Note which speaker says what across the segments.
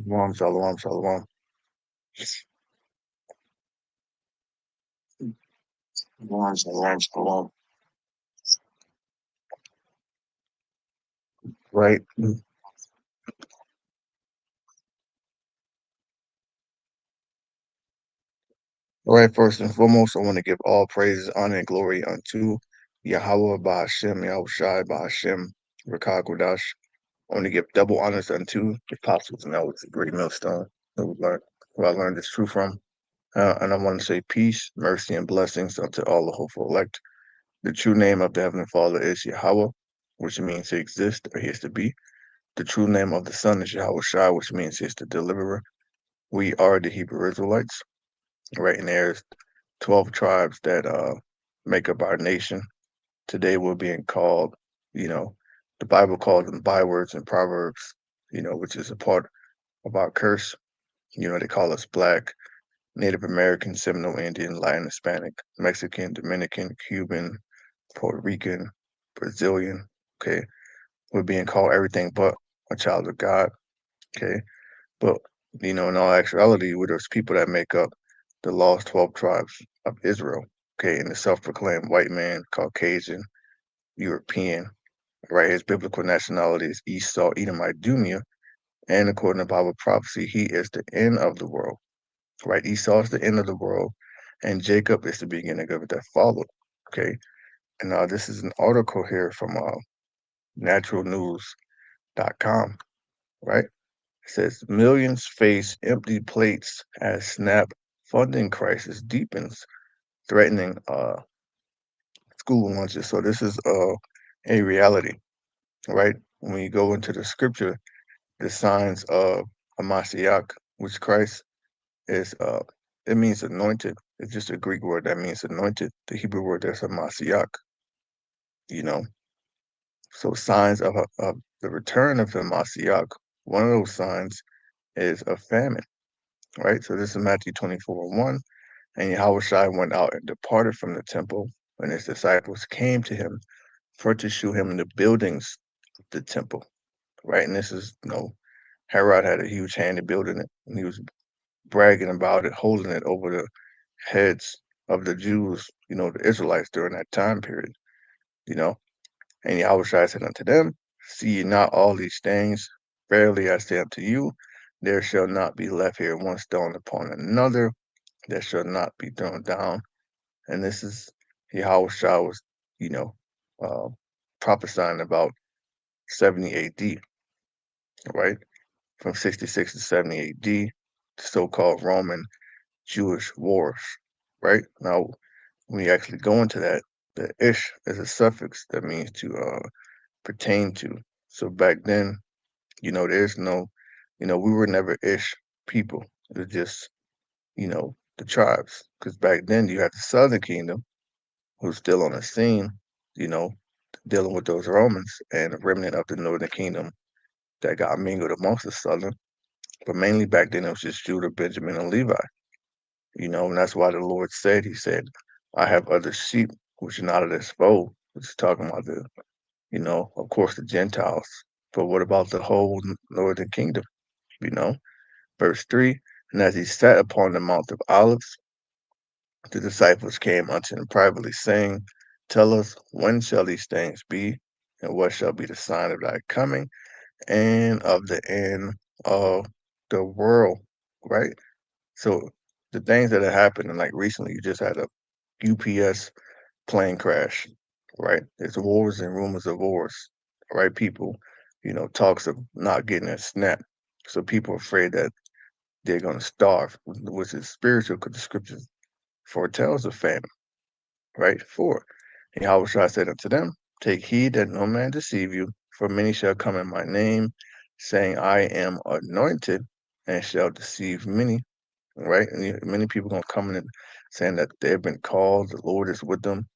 Speaker 1: Shalom, shalom, shalom. Shalom, shalom, shalom. Right. All right. First and foremost, I want to give all praises, honor, and glory unto Yahweh Ba'ashem, Yahushai Ba'ashem, Rakakwadash. I want to give double honors unto the apostles, and that was a great millstone that where I learned this truth from. And I want to say peace, mercy, and blessings unto all the hopeful elect. The true name of the Heavenly Father is Yahweh, which means to exist or he is to be. The true name of the Son is Yahweh Shai, which means he is the deliverer. We are the Hebrew Israelites, right? And there's 12 tribes that make up our nation. Today we're being called, you know, the Bible calls them bywords and proverbs, which is a part of our curse. They call us Black, Native American, Seminole Indian, Latin, Hispanic, Mexican, Dominican, Cuban, Puerto Rican, Brazilian. Okay. We're being called everything but a child of God. Okay. But, in all actuality, we're those people that make up the lost 12 tribes of Israel, okay, and the self-proclaimed white man, Caucasian, European, right? His biblical nationality is Esau, Edomite, Dumia, and according to Bible prophecy, he is the end of the world, right? Esau is the end of the world, and Jacob is the beginning of it that followed, okay? And this is an article here from naturalnews.com, right? It says millions face empty plates as SNAP funding crisis deepens, threatening school lunches. So this is a reality, right? When you go into the scripture, the signs of Hamashiach, which Christ is, it means anointed. It's just a Greek word that means anointed. The Hebrew word that's Hamashiach, you know. So signs of the return of Hamashiach. One of those signs is a famine, right? So this is Matthew 24:1. And Yahushua went out and departed from the temple, and his disciples came to him for to shew him the buildings of the temple, right? And this is, Herod had a huge hand in building it, and he was bragging about it, holding it over the heads of the Jews, the Israelites during that time period, you know. And Yahushua said unto them, see ye not all these things? Verily I say unto you, there shall not be left here one stone upon another that shall not be thrown down. And this is Yahushua was, you know, uh, prophesying about 70 AD, right? From 66 to 70 AD, the so-called Roman Jewish wars, right? Now, when you actually go into that, the ish is a suffix that means to pertain to. So back then, there's no, we were never ish people. It was just, the tribes. Because back then you had the Southern Kingdom, who's still on the scene, you know, dealing with those Romans and a remnant of the Northern Kingdom that got mingled amongst the Southern. But mainly back then it was just Judah, Benjamin, and Levi, and that's why the Lord said, He said, I have other sheep which are not of this fold, which is talking about of course, the Gentiles. But what about the whole Northern Kingdom? You know, verse 3 And as he sat upon the Mount of Olives, the disciples came unto him privately, saying, tell us, when shall these things be, and what shall be the sign of thy coming and of the end of the world? Right? So the things that have happened, and like recently, you just had a UPS plane crash, right? There's wars and rumors of wars, right? People, talks of not getting a SNAP. So people are afraid that they're going to starve, which is spiritual because the scriptures foretells of famine, right? 4. And Yahweh said unto them, take heed that no man deceive you, for many shall come in my name, saying, I am anointed, and shall deceive many, right? And many people going to come in saying that they've been called, the Lord is with them,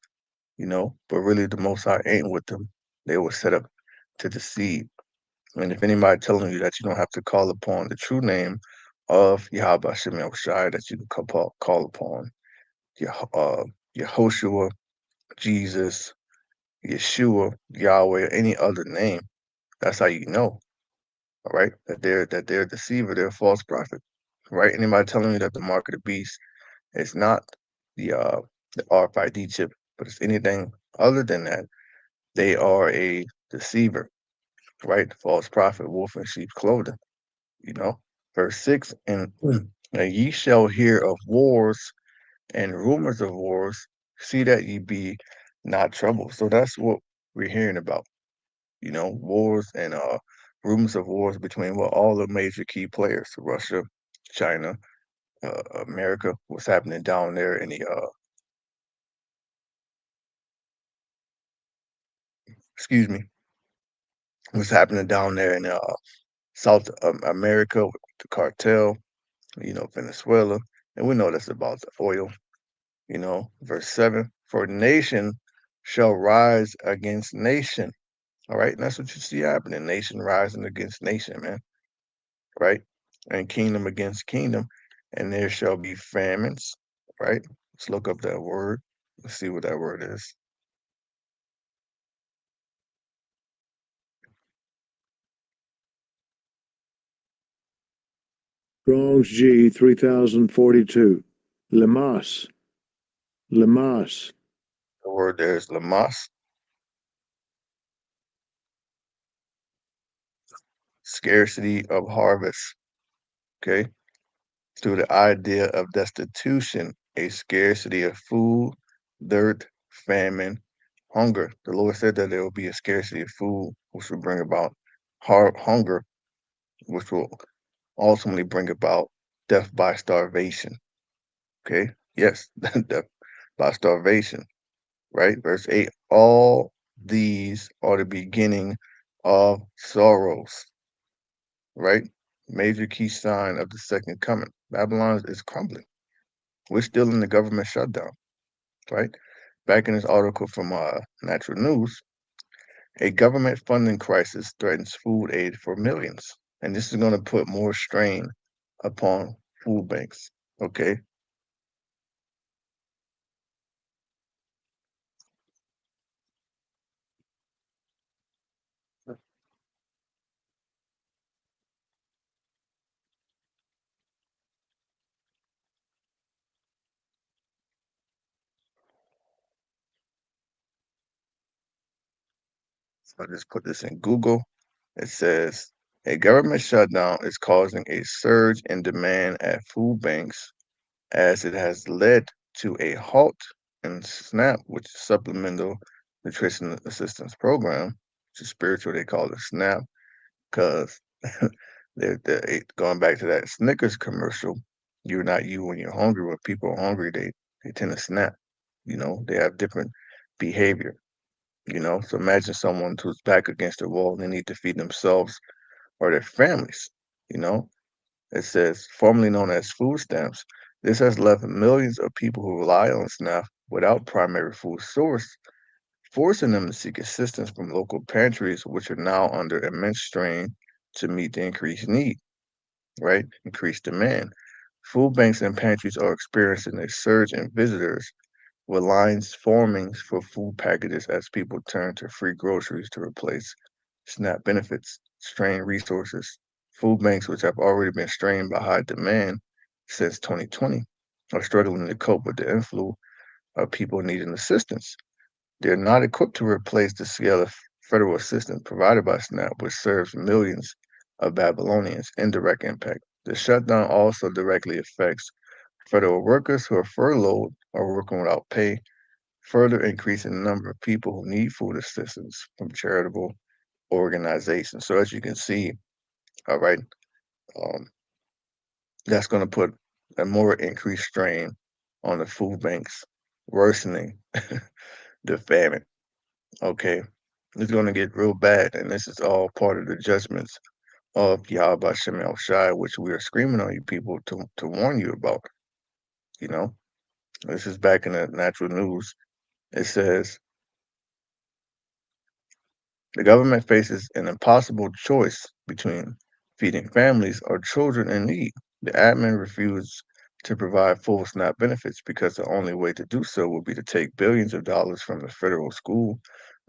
Speaker 1: but really the Most High ain't with them. They were set up to deceive. And if anybody telling you that you don't have to call upon the true name of Yahweh Hashem Yahushai, that you can call upon Yehoshua, Jesus, Yeshua, Yahweh, or any other name, that's how you know. all right? That they're a deceiver, they're a false prophet, right? Anybody telling you that the mark of the beast is not the uh the RFID chip, but it's anything other than that, they are a deceiver, right? False prophet, wolf in sheep's clothing, you know. Verse 6, and ye shall hear of wars and rumors of wars, see that ye be not troubled. So that's what we're hearing about, wars and rumors of wars between all the major key players, Russia, China, America, what's happening down there in the excuse me, what's happening down there in South America with the cartel, Venezuela, and we know that's about the oil. Verse 7, for nation shall rise against nation. All right. And that's what you see happening. Nation rising against nation, man. Right. And kingdom against kingdom. And there shall be famines. Right. Let's look up that word. Let's see what that word is.
Speaker 2: Strong's G 3042. Lemas. Lemas.
Speaker 1: The word there is lamas, scarcity of harvest. Okay. Through the idea of destitution, a scarcity of food, dirt, famine, hunger. The Lord said that there will be a scarcity of food, which will bring about hunger, which will ultimately bring about death by starvation. Okay? Yes, death by starvation, right? Verse 8, all these are the beginning of sorrows, right? Major key sign of the second coming. Babylon is crumbling. We're still in the government shutdown, right? Back in this article from Natural News, a government funding crisis threatens food aid for millions. And this is going to put more strain upon food banks. Okay. So I just put this in Google. It says a government shutdown is causing a surge in demand at food banks as it has led to a halt in SNAP, which is Supplemental Nutrition Assistance Program, which is spiritual. They call it SNAP because they're going back to that Snickers commercial. You're not you when you're hungry. When people are hungry, they tend to snap. They have different behavior. So imagine someone who's back against the wall and they need to feed themselves or their families. You know, it says formerly known as food stamps. This has left millions of people who rely on SNAP without primary food source, forcing them to seek assistance from local pantries, which are now under immense strain to meet the increased need, right? Increased demand. Food banks and pantries are experiencing a surge in visitors, with lines forming for food packages as people turn to free groceries to replace SNAP benefits, strained resources. Food banks, which have already been strained by high demand since 2020, are struggling to cope with the inflow of people needing assistance. They're not equipped to replace the scale of federal assistance provided by SNAP, which serves millions of Babylonians. Indirect impact. The shutdown also directly affects federal workers who are furloughed or working without pay, further increasing the number of people who need food assistance from charitable organizations. So as you can see, all right, um, that's going to put a more increased strain on the food banks, worsening the famine. Okay, it's going to get real bad, and this is all part of the judgments of Yahweh Shem El Shai, which we are screaming on you people to warn you about. You know, this is back in the natural news. It says the government faces an impossible choice between feeding families or children in need. The admin refused to provide full SNAP benefits because the only way to do so would be to take billions of dollars from the federal school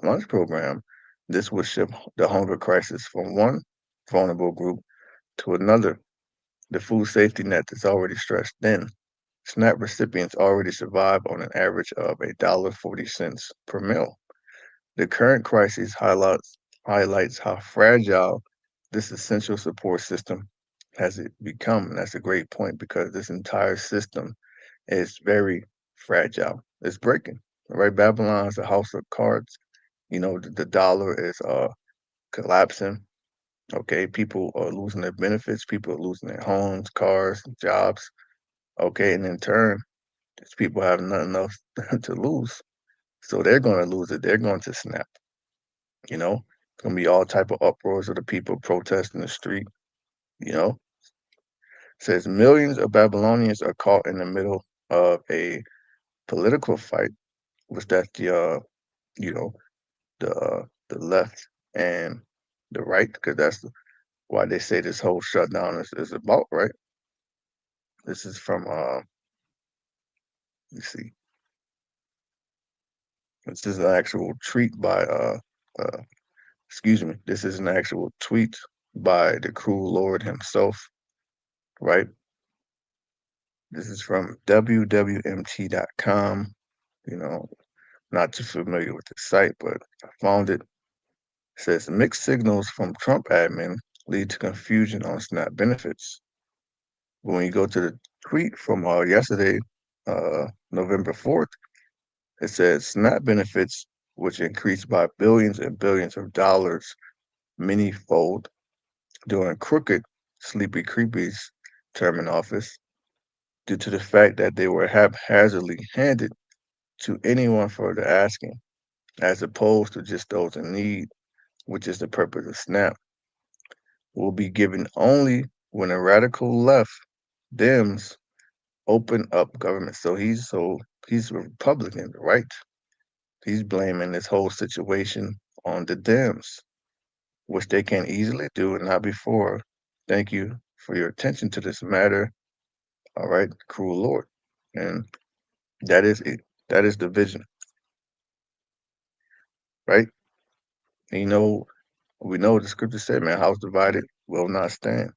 Speaker 1: lunch program. This would shift the hunger crisis from one vulnerable group to another. The food safety net is already stretched thin. SNAP recipients already survive on an average of $1.40 per meal. The current crisis highlights how fragile this essential support system has it become. And that's a great point because this entire system is very fragile. It's breaking. Right? Babylon is a house of cards. The dollar is collapsing. Okay, people are losing their benefits, people are losing their homes, cars, jobs. Okay, and in turn, these people have nothing else to lose. So they're going to lose it. They're going to snap. It's going to be all type of uproars of the people protesting the street. You know, says millions of Babylonians are caught in the middle of a political fight. Was that you know, the left and the right? Because that's why they say this whole shutdown is about, right? This is from let's see, this is an actual tweet by uh excuse me, this is an actual tweet by the cruel Lord himself, right? This is from wwmt.com. You know, not too familiar with the site, but I found it. It says mixed signals from Trump admin lead to confusion on SNAP benefits. When you go to the tweet from yesterday, November 4th, it says SNAP benefits, which increased by billions and billions of dollars, many-fold during crooked Sleepy Creepy's term in office, due to the fact that they were haphazardly handed to anyone for the asking, as opposed to just those in need, which is the purpose of SNAP, will be given only when a radical left Dems open up government. So he's a Republican, right? He's blaming this whole situation on the Dems, which they can easily do and not before. Thank you for your attention to this matter. All right, cruel Lord. And that is it. That is the vision, right? And we know the scripture said, man, house divided will not stand.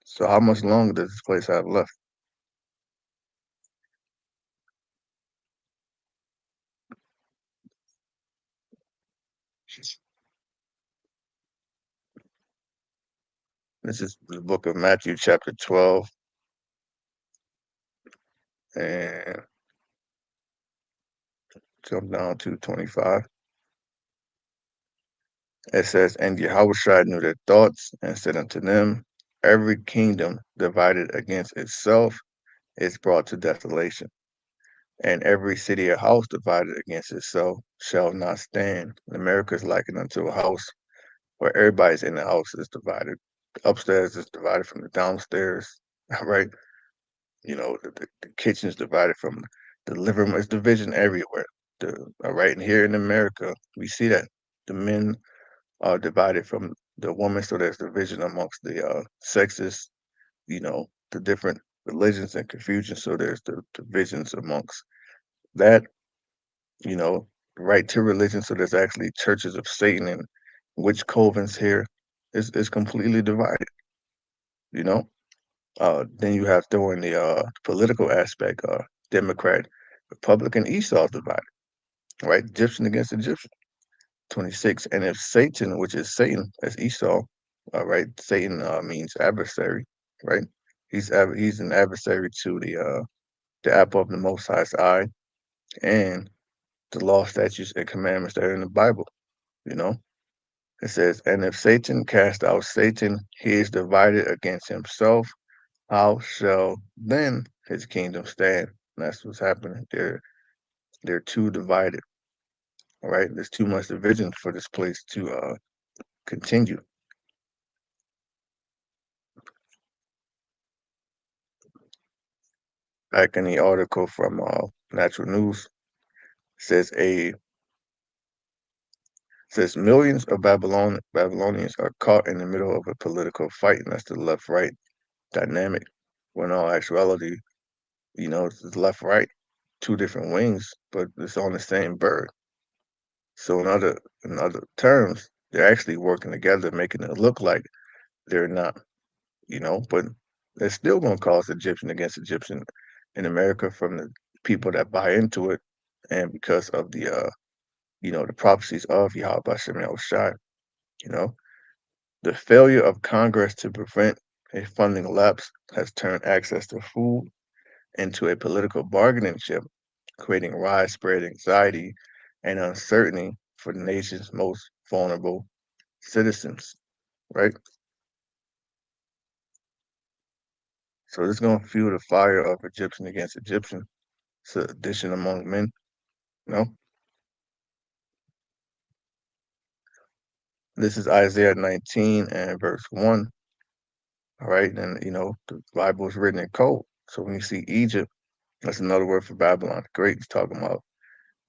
Speaker 1: So how much longer does this place have left? This is the book of Matthew, chapter 12, and jump down to 25. It says, and Yahushua knew their thoughts and said unto them, every kingdom divided against itself is brought to desolation, and every city or house divided against itself shall not stand. America is likened unto a house where everybody's in the house is divided. The upstairs is divided from the downstairs, right? The kitchen is divided from the living room. It's division everywhere. Right, and here in America, we see that the men are divided from the woman, so there's division amongst the sexes, the different religions and confusion, so there's the divisions amongst that, you know, right to religion, so there's actually churches of Satan and witch covens here. Is completely divided, you know. Then you have throwing the political aspect, Democrat, Republican, Esau divided, right? Egyptian against Egyptian. 26. And if Satan, which is Satan, as Esau, right? Satan means adversary, right? He's an adversary to the apple of the Most High's eye and the law, statutes, and commandments that are in the Bible. You know, it says, and if Satan cast out Satan, he is divided against himself. How shall then his kingdom stand? And that's what's happening. They're too divided. All right, there's too much division for this place to continue. Back in the article from Natural News, says millions of Babylonians are caught in the middle of a political fight, and that's the left-right dynamic. When in all actuality, it's left-right, two different wings, but it's on the same bird. So in other terms, they're actually working together, making it look like They're not, but they're still going to cause Egyptian against Egyptian in America from the people that buy into it, and because of the prophecies of Yahweh Bashem Shai, you know. The failure of Congress to prevent a funding lapse has turned access to food into a political bargaining chip, creating widespread anxiety and uncertainty for the nation's most vulnerable citizens, right? So this is going to fuel the fire of Egyptian against Egyptian sedition among men, you know? This is Isaiah 19 and verse 1, all right? And, the Bible is written in code. So when you see Egypt, that's another word for Babylon the Great. He's talking about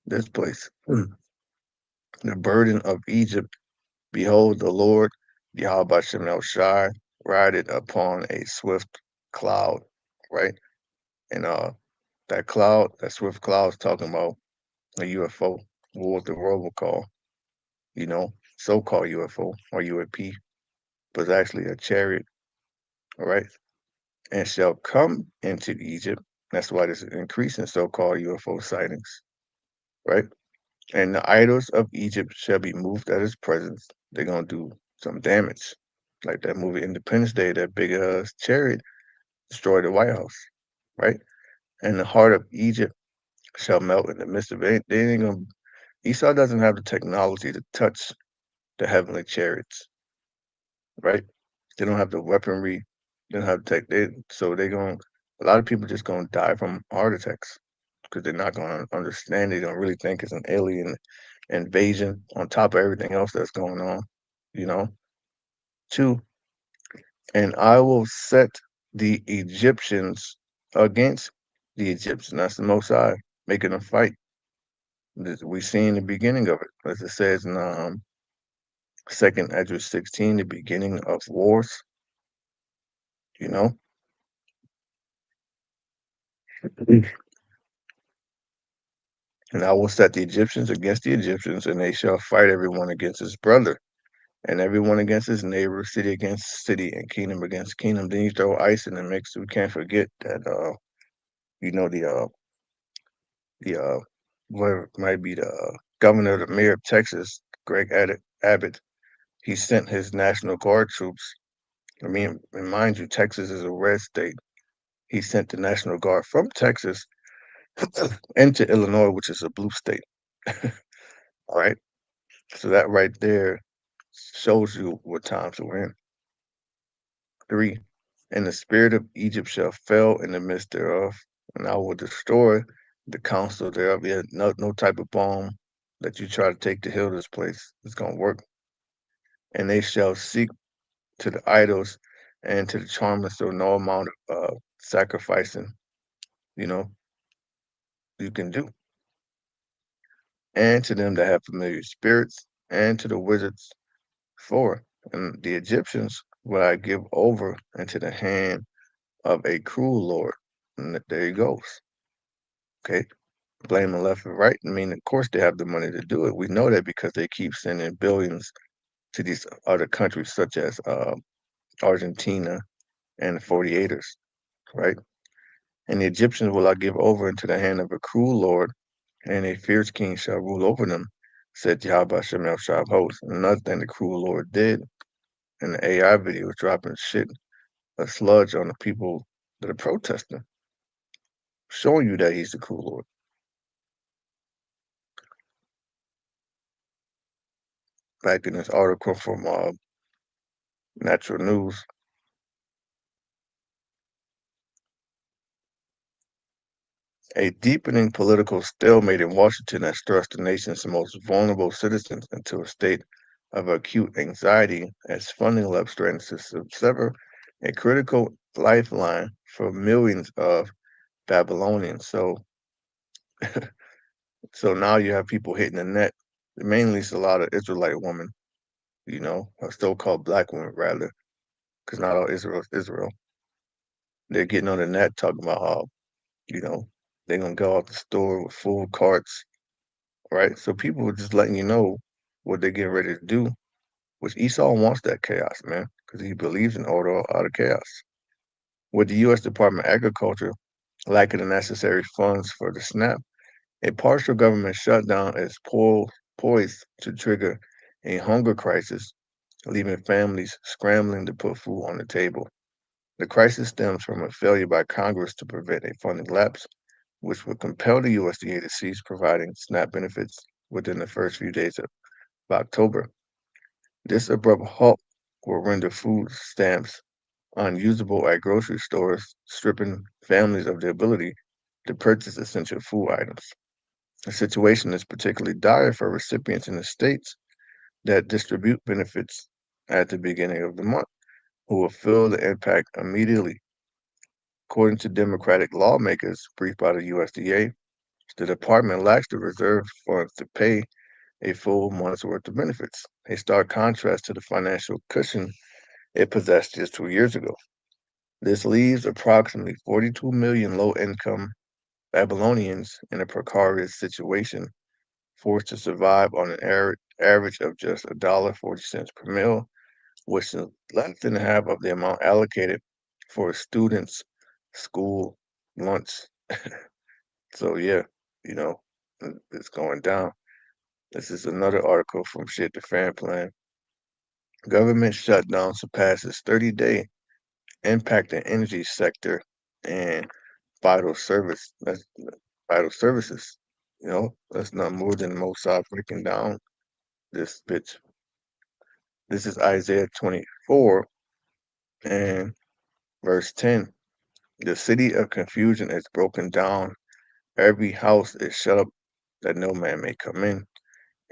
Speaker 1: this place. The burden of Egypt, behold, the Lord, Yahweh Bashem El Shai, rideth upon a swift cloud, right? And that swift cloud is talking about a UFO, what the world will call, so-called UFO or UAP, but it's actually a chariot, all right? And shall come into Egypt. That's why there's an increase in so-called UFO sightings, right? And the idols of Egypt shall be moved at his presence. They're gonna do some damage. Like that movie Independence Day, that big chariot destroyed the White House, right? And the heart of Egypt shall melt in the midst of it. They ain't gonna Esau doesn't have the technology to touch the heavenly chariots, right? They don't have the weaponry, they don't have tech. So they going a lot of people just gonna die from heart attacks because they're not gonna understand. They don't really think it's an alien invasion on top of everything else that's going on, you know. Two, and I will set the Egyptians against the Egyptians. That's the Most High making them fight. We see in the beginning of it, as it says in Second Ezra 16, the beginning of wars. You know, and I will set the Egyptians against the Egyptians, and they shall fight everyone against his brother, and everyone against his neighbor, city against city, and kingdom against kingdom. Then you throw ice in the mix. We can't forget that you know the what might be the governor, the mayor of Texas, Greg Abbott. He sent his National Guard troops. I mean, and mind you, Texas is a red state. He sent the National Guard from Texas into Illinois, which is a blue state. All right. So that right there shows you what times we're in. Three, and the spirit of Egypt shall fail in the midst thereof, and I will destroy the counsel thereof. Yeah, no type of bomb that you try to take to heal this place is gonna work. And they shall seek to the idols and to the charmers, so no amount of sacrificing, you know, you can do. And to them that have familiar spirits, and to the wizards. Four, and the Egyptians will I give over into the hand of a cruel lord. And there he goes. Okay. Blaming left and right. I mean, of course they have the money to do it. We know that because they keep sending billions to these other countries such as Argentina and the 48ers, right? And the Egyptians will I give over into the hand of a cruel lord, and a fierce king shall rule over them, said Yahweh Shem El Shah of hosts. Another thing the cruel lord did in the AI video was dropping shit, a sludge on the people that are protesting, showing you that he's the cruel lord. Back in this article from Natural News, a deepening political stalemate in Washington has thrust the nation's most vulnerable citizens into a state of acute anxiety as funding lapse threatens to sever a critical lifeline for millions of Babylonians. So now you have people hitting the net. Mainly, it's a lot of Israelite women, or so-called black women rather, because not all Israel is Israel. They're getting on the net talking about how, you know, they're gonna go out the store with food carts, right? So people are just letting you know what they're getting ready to do, which Esau wants that chaos, man. because he believes in order out of chaos. With the U.S. Department of Agriculture lacking the necessary funds for the SNAP, a partial government shutdown is poised to trigger a hunger crisis, leaving families scrambling to put food on the table. The crisis stems from a failure by Congress to prevent a funding lapse, which would compel the USDA to cease providing SNAP benefits within the first few days of October. This abrupt halt will render food stamps unusable at grocery stores, stripping families of the ability to purchase essential food items. The situation is particularly dire for recipients in the states that distribute benefits at the beginning of the month, who will feel the impact immediately. According to Democratic lawmakers briefed by the USDA, the department lacks the reserve funds to pay a full month's worth of benefits, a stark contrast to the financial cushion it possessed just 2 years ago. This leaves approximately 42 million low income Babylonians in a precarious situation, forced to survive on an average of just $1.40 per meal, which is less than half of the amount allocated for a student's school lunch. So, yeah, you know, it's going down. This is another article from Shit the Fan Plan. Government shutdown surpasses 30-day impact in energy sector and that's vital services. That's not more than Mossad breaking down this bitch. This is Isaiah 24 and verse 10. The city of confusion is broken down. Every house is shut up that no man may come in.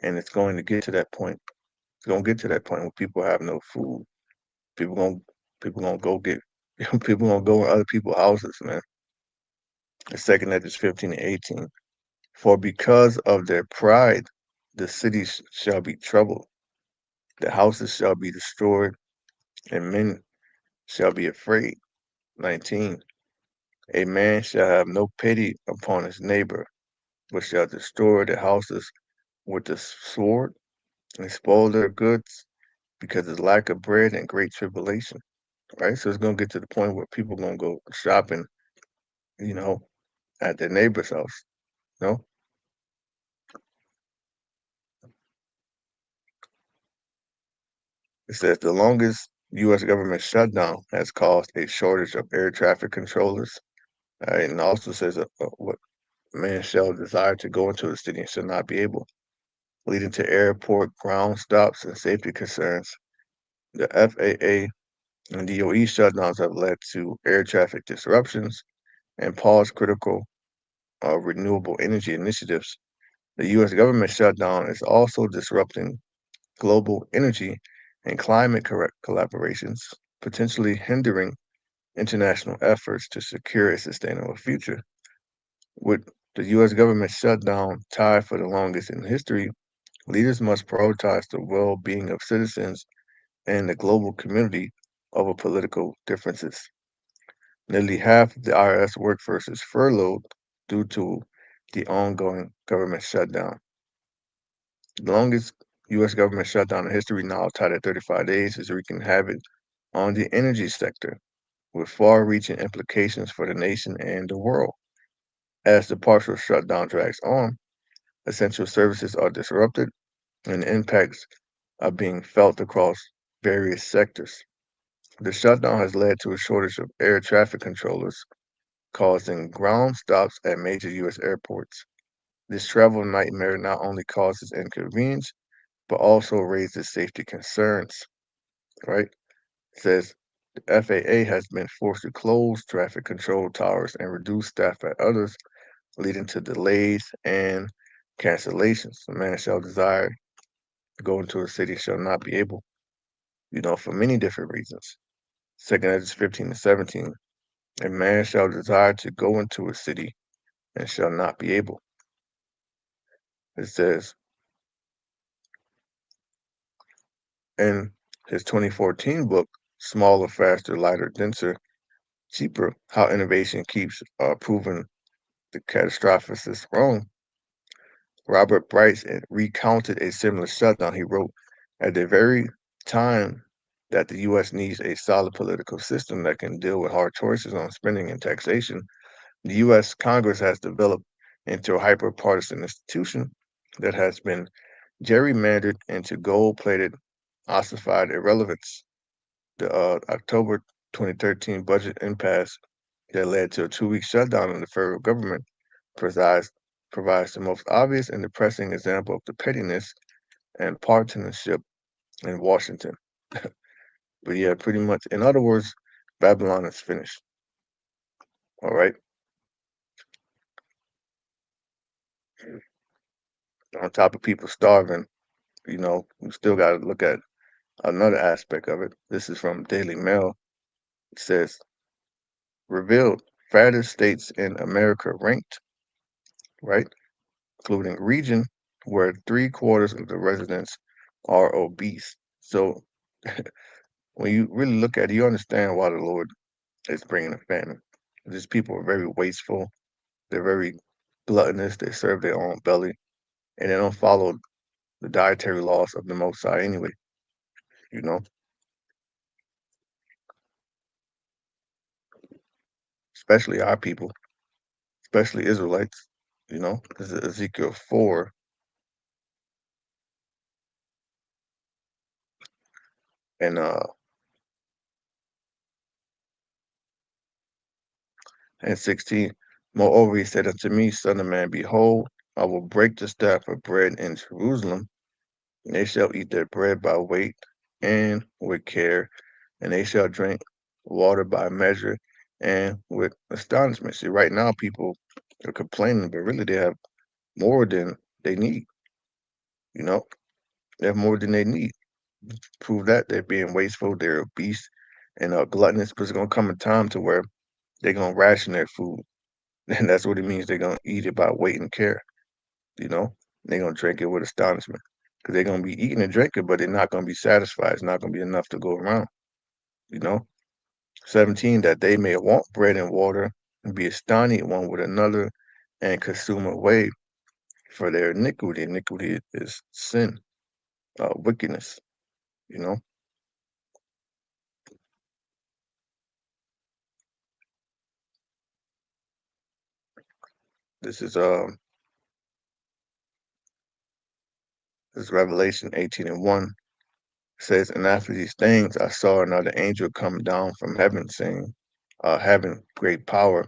Speaker 1: And it's going to get to that point. It's going to get to that point where people have no food. People going people gonna go get people gonna go in other people's houses, man. The second that is 15 and 18. For because of their pride, the cities shall be troubled, the houses shall be destroyed, and men shall be afraid. 19. A man shall have no pity upon his neighbor, but shall destroy the houses with the sword and spoil their goods because of lack of bread and great tribulation. Right? So it's gonna get to the point where people gonna go shopping, you know, at their neighbor's house. No? It says the longest U.S. government shutdown has caused a shortage of air traffic controllers. And also says what man shall desire to go into the city and shall not be able, leading to airport ground stops and safety concerns. The FAA and DOE shutdowns have led to air traffic disruptions and paused critical renewable energy initiatives. The U.S. government shutdown is also disrupting global energy and climate collaborations, potentially hindering international efforts to secure a sustainable future. With the U.S. government shutdown tied for the longest in history, leaders must prioritize the well being of citizens and the global community over political differences. Nearly half of the IRS workforce is furloughed due to the ongoing government shutdown. The longest U.S. government shutdown in history, now tied at 35 days, is wreaking havoc on the energy sector, with far reaching implications for the nation and the world. As the partial shutdown drags on, essential services are disrupted and the impacts are being felt across various sectors. The shutdown has led to a shortage of air traffic controllers, causing ground stops at major U.S. airports. This travel nightmare not only causes inconvenience, but also raises safety concerns, right? It says the FAA has been forced to close traffic control towers and reduce staff at others, leading to delays and cancellations. A man shall desire to go into a city shall not be able, for many different reasons. Second Edges 15 to 17. A man shall desire to go into a city and shall not be able. It says in his 2014 book, Smaller, Faster, Lighter, Denser, Cheaper, How Innovation Keeps Proving the Catastrophicists Wrong, Robert Bryce recounted a similar shutdown he wrote at the very time that the U.S. needs a solid political system that can deal with hard choices on spending and taxation. The U.S. Congress has developed into a hyper-partisan institution that has been gerrymandered into gold-plated, ossified irrelevance. The October 2013 budget impasse that led to a 2-week shutdown of the federal government provides, provides the most obvious and depressing example of the pettiness and partisanship in Washington. But yeah, pretty much, in other words, Babylon is finished. All right. On top of people starving, we still got to look at another aspect of it. This is from Daily Mail. It says, revealed fattest states in America ranked, right? Including region where 3/4 of the residents are obese. So when you really look at it, you understand why the Lord is bringing a famine. These people are very wasteful. They're very gluttonous. They serve their own belly, and they don't follow the dietary laws of the Most High anyway. You know, especially our people, especially Israelites. This is Ezekiel 4 and 16. Moreover, he said unto me, Son of man, behold, I will break the staff of bread in Jerusalem, and they shall eat their bread by weight and with care, and they shall drink water by measure and with astonishment. See, right now people are complaining, but really they have more than they need. You know, they have more than they need. Prove that they're being wasteful, they're obese, and gluttonous. Because it's gonna come a time to where they're gonna ration their food, and that's what it means. They're gonna eat it by weight and care. You know, they're gonna drink it with astonishment because they're gonna be eating and drinking, but they're not gonna be satisfied. It's not gonna be enough to go around. You know, 17, that they may want bread and water and be astonished one with another and consume away for their iniquity. Iniquity is sin, wickedness. You know, this is this is Revelation 18:1. It says, and after these things I saw another angel come down from heaven, saying, having great power,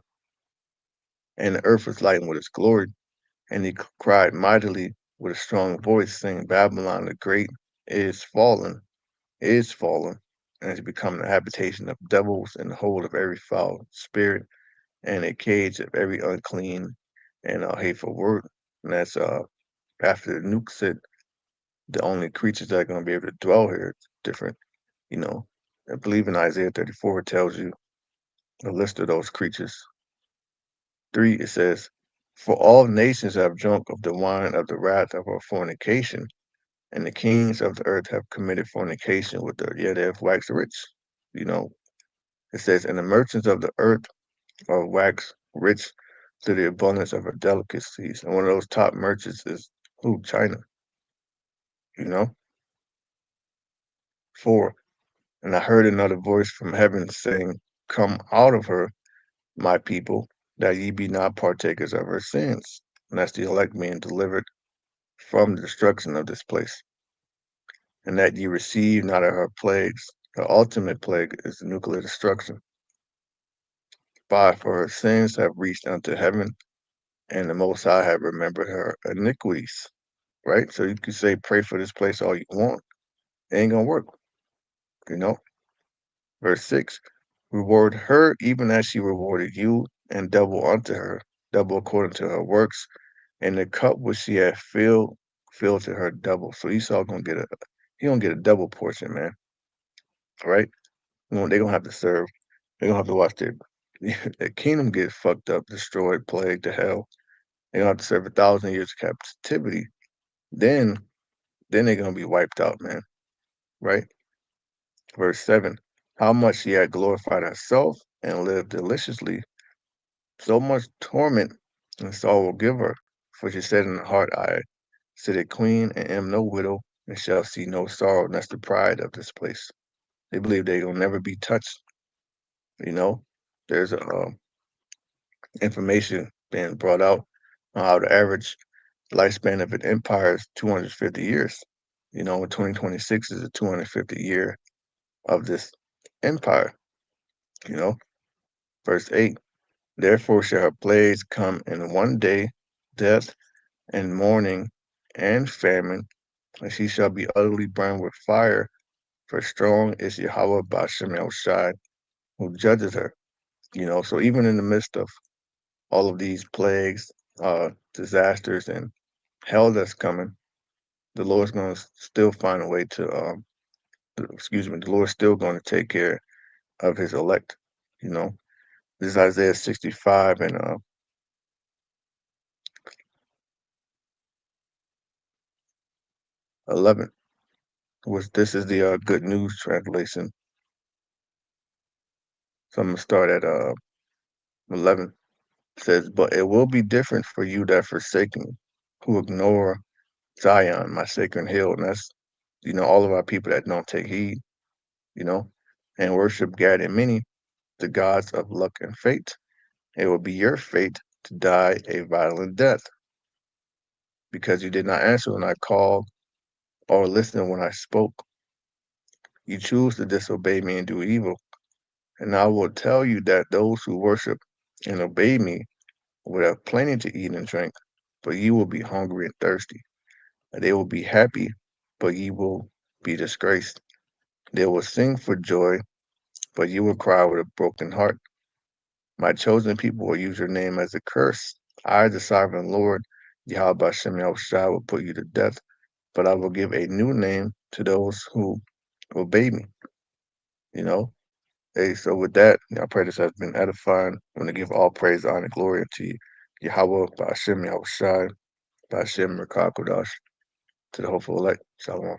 Speaker 1: and the earth was lightened with its glory. And he cried mightily with a strong voice, saying, Babylon the Great is fallen, and is become the habitation of devils and the hold of every foul spirit, and a cage of every unclean and hateful word. And that's after the nuke said the only creatures that are going to be able to dwell here is different, you know. I believe in Isaiah 34 it tells you a list of those creatures. 3, it says, for all nations have drunk of the wine of the wrath of her fornication, and the kings of the earth have committed fornication with her, yet they have waxed rich. You know, it says, and the merchants of the earth are waxed rich through the abundance of her delicacies. And one of those top merchants is who? China, you know? 4, and I heard another voice from heaven saying, come out of her, my people, that ye be not partakers of her sins. And that's the elect being delivered from the destruction of this place, and that ye receive not of her plagues. The ultimate plague is the nuclear destruction. 5, for her sins have reached unto heaven, and the Most High have remembered her iniquities. Right? So you can say, pray for this place all you want. It ain't gonna work, you know? Verse 6, reward her even as she rewarded you, and double unto her, double according to her works, and the cup which she had filled to her double. So Esau gonna get a double portion, man. Right? They're gonna have to serve. They're gonna have to watch their kingdom get fucked up, destroyed, plagued to hell. They're gonna have to serve 1,000 years of captivity. Then, then they're gonna be wiped out, man. Right? Verse 7. How much she had glorified herself and lived deliciously, so much torment and Saul will give her. For she said in her heart, I sit a queen and am no widow, and shall see no sorrow. And that's the pride of this place. They believe they'll never be touched. You know, there's information being brought out on how the average lifespan of an empire is 250 years. You know, 2026 is the 250 year of this empire. You know, verse 8. Therefore shall her plagues come in one day, death and mourning and famine, and she shall be utterly burned with fire, for strong is Yahweh Bashem El Shai, who judges her. You know, so even in the midst of all of these plagues, disasters, and hell that's coming, the Lord's going to still find a way to, the Lord's still going to take care of his elect. You know, this is Isaiah 65 and 11. This is the Good News translation. So I'm gonna start at 11. It says, "But it will be different for you that forsake me, who ignore Zion, my sacred hill." And that's, all of our people that don't take heed, you know, and worship Gad and Mini, the gods of luck and fate. It will be your fate to die a violent death, because you did not answer when I called or listen when I spoke. You choose to disobey me and do evil. And I will tell you that those who worship and obey me will have plenty to eat and drink, but you will be hungry and thirsty. And they will be happy, but ye will be disgraced. They will sing for joy, but you will cry with a broken heart. My chosen people will use your name as a curse. I, the sovereign Lord, Yahweh Bashem Yahushua, will put you to death, but I will give a new name to those who obey me. You know? Hey, so with that, I pray this has been edifying. I want to give all praise, honor, and glory unto you, Yahweh Bashem Yahushua, Bashem Rakakodash, to the hopeful elect. Shalom.